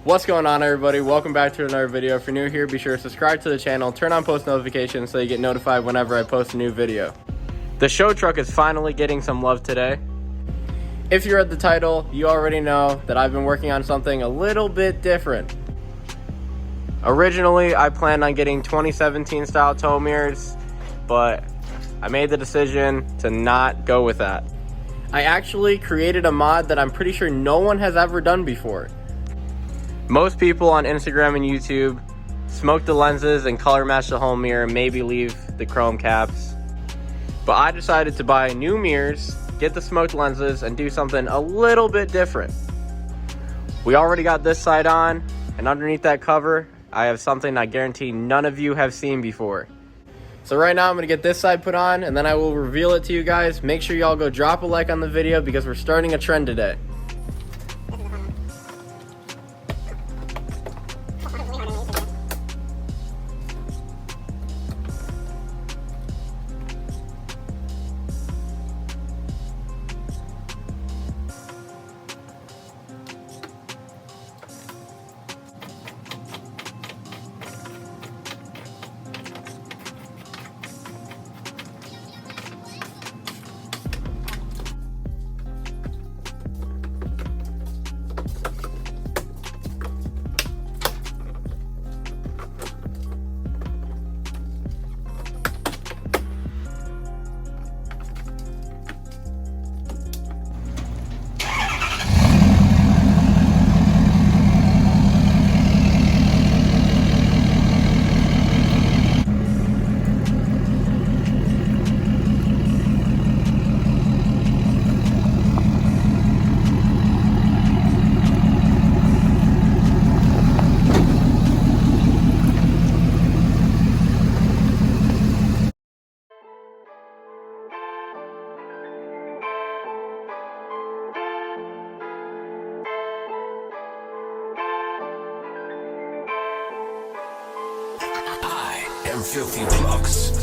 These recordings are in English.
What's going on, everybody? Welcome back to another video. If you're new here, be sure to subscribe to the channel, turn on post notifications so you get notified whenever I post a new video. The show truck is finally getting some love today. If you read the title, you already know that I've been working on something a little bit different. Originally, I planned on getting 2017 style tow mirrors, but I made the decision to not go with that. I actually created a mod that I'm pretty sure no one has ever done before. Most people on Instagram and YouTube smoke the lenses and color match the whole mirror, maybe leave the chrome caps. But I decided to buy new mirrors, get the smoked lenses, and do something a little bit different. We already got this side on, and underneath that cover, I have something I guarantee none of you have seen before. So right now I'm gonna get this side put on, and then I will reveal it to you guys. Make sure y'all go drop a like on the video because we're starting a trend today. Them filthy plugs.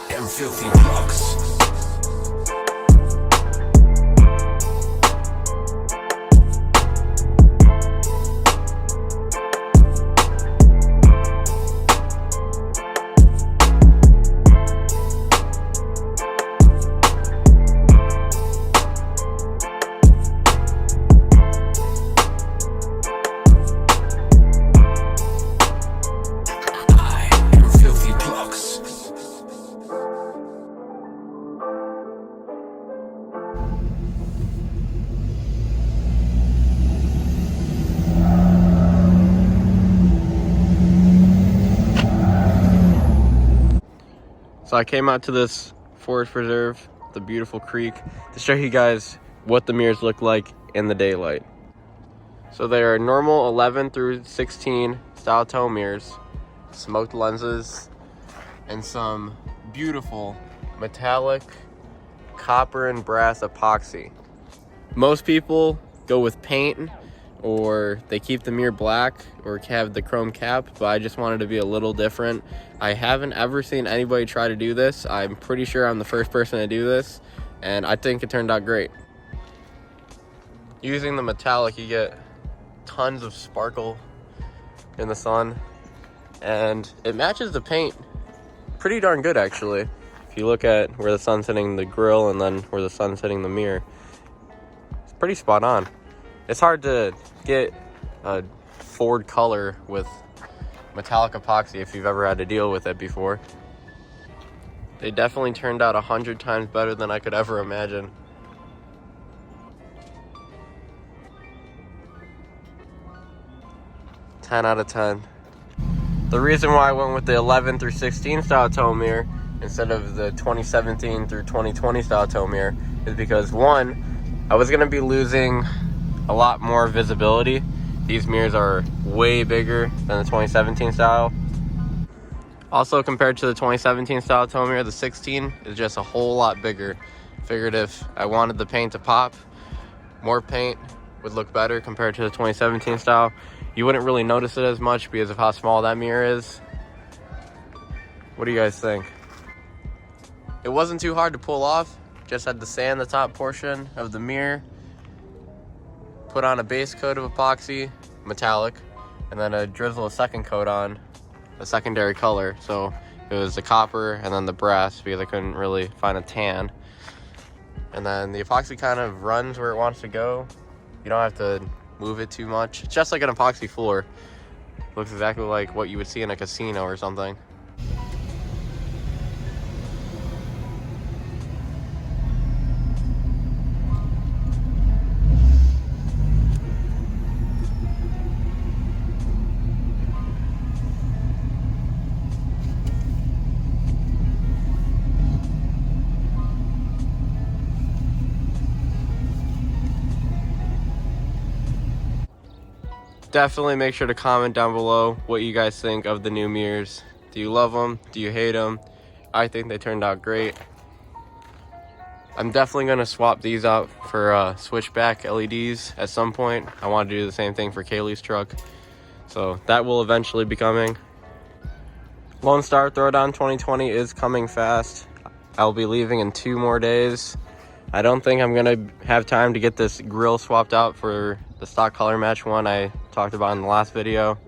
Them filthy plugs. So I came out to this forest preserve, the beautiful creek, to show you guys what the mirrors look like in the daylight. So they are normal 11 through 16 style tow mirrors, smoked lenses, and some beautiful metallic copper and brass epoxy. Most people go with paint, or they keep the mirror black or have the chrome cap, but I just wanted to be a little different. I haven't ever seen anybody try to do this. I'm pretty sure I'm the first person to do this, and I think it turned out great. Using the metallic, you get tons of sparkle in the sun, and it matches the paint pretty darn good, actually. If you look at where the sun's hitting the grill and then where the sun's hitting the mirror, it's pretty spot on. It's hard to get a Ford color with metallic epoxy if you've ever had to deal with it before. They definitely turned out 100 times better than I could ever imagine. Ten out of 10. The reason why I went with the 11 through 16 style tow mirror instead of the 2017 through 2020 style tow mirror is because, one, I was going to be losing a lot more visibility. These mirrors are way bigger than the 2017 style. Also, compared to the 2017 style tow mirror, the 16 is just a whole lot bigger. Figured if I wanted the paint to pop, more paint would look better compared to the 2017 style. You wouldn't really notice it as much because of how small that mirror is. What do you guys think? It wasn't too hard to pull off. Just had to sand the top portion of the mirror, put on a base coat of epoxy, metallic, and then drizzle a second coat on, a secondary color. So it was the copper and then the brass because I couldn't really find a tan. And then the epoxy kind of runs where it wants to go. You don't have to move it too much. It's just like an epoxy floor. Looks exactly like what you would see in a casino or something. Definitely make sure to comment down below what you guys think of the new mirrors. Do you love them? Do you hate them? I think they turned out great. I'm definitely going to swap these out for switchback LEDs at some point. I want to do the same thing for Kaylee's truck. So that will eventually be coming. Lone Star Throwdown 2020 is coming fast. I'll be leaving in 2 more days. I don't think I'm going to have time to get this grill swapped out for the stock color match one I talked about in the last video.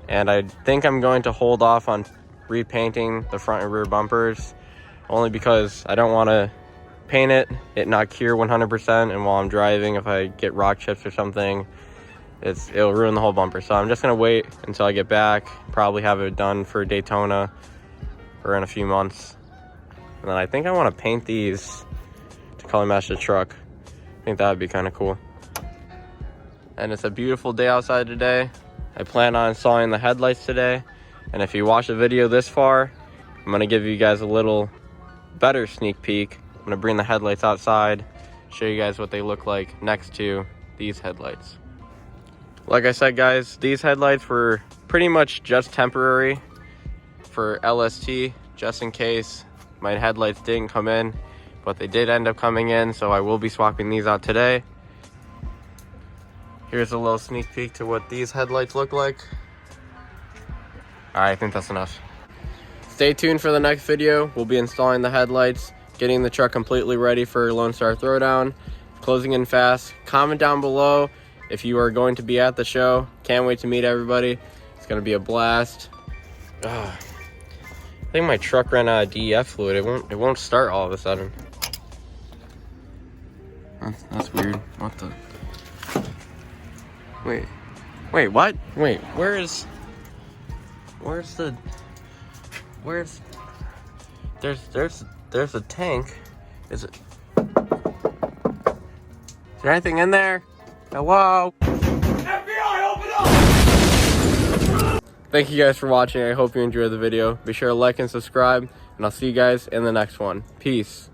And I think I'm going to hold off on repainting the front and rear bumpers, only because I don't want to paint it not cure 100%, and while I'm driving, if I get rock chips or something, it'll ruin the whole bumper. So I'm just going to wait until I get back, probably have it done for Daytona or in a few months. And then I think I want to paint these to color match the truck. I think that would be kind of cool. And it's a beautiful day outside today. I plan on installing the headlights today. And if you watch the video this far, I'm going to give you guys a little better sneak peek. I'm going to bring the headlights outside, show you guys what they look like next to these headlights. Like I said, guys, these headlights were pretty much just temporary for LST, just in case my headlights didn't come in, but they did end up coming in, so I will be swapping these out today. Here's a little sneak peek to what these headlights look like. Alright, I think that's enough. Stay tuned for the next video. We'll be installing the headlights, getting the truck completely ready for Lone Star Throwdown, closing in fast. Comment down below if you are going to be at the show. Can't wait to meet everybody. It's going to be a blast. I think my truck ran out of DEF fluid. It won't start all of a sudden. That's weird. What the? Wait, what? Wait, there's a tank. Is there anything in there? Hello? FBI, open up! Thank you guys for watching. I hope you enjoyed the video. Be sure to like and subscribe, and I'll see you guys in the next one. Peace.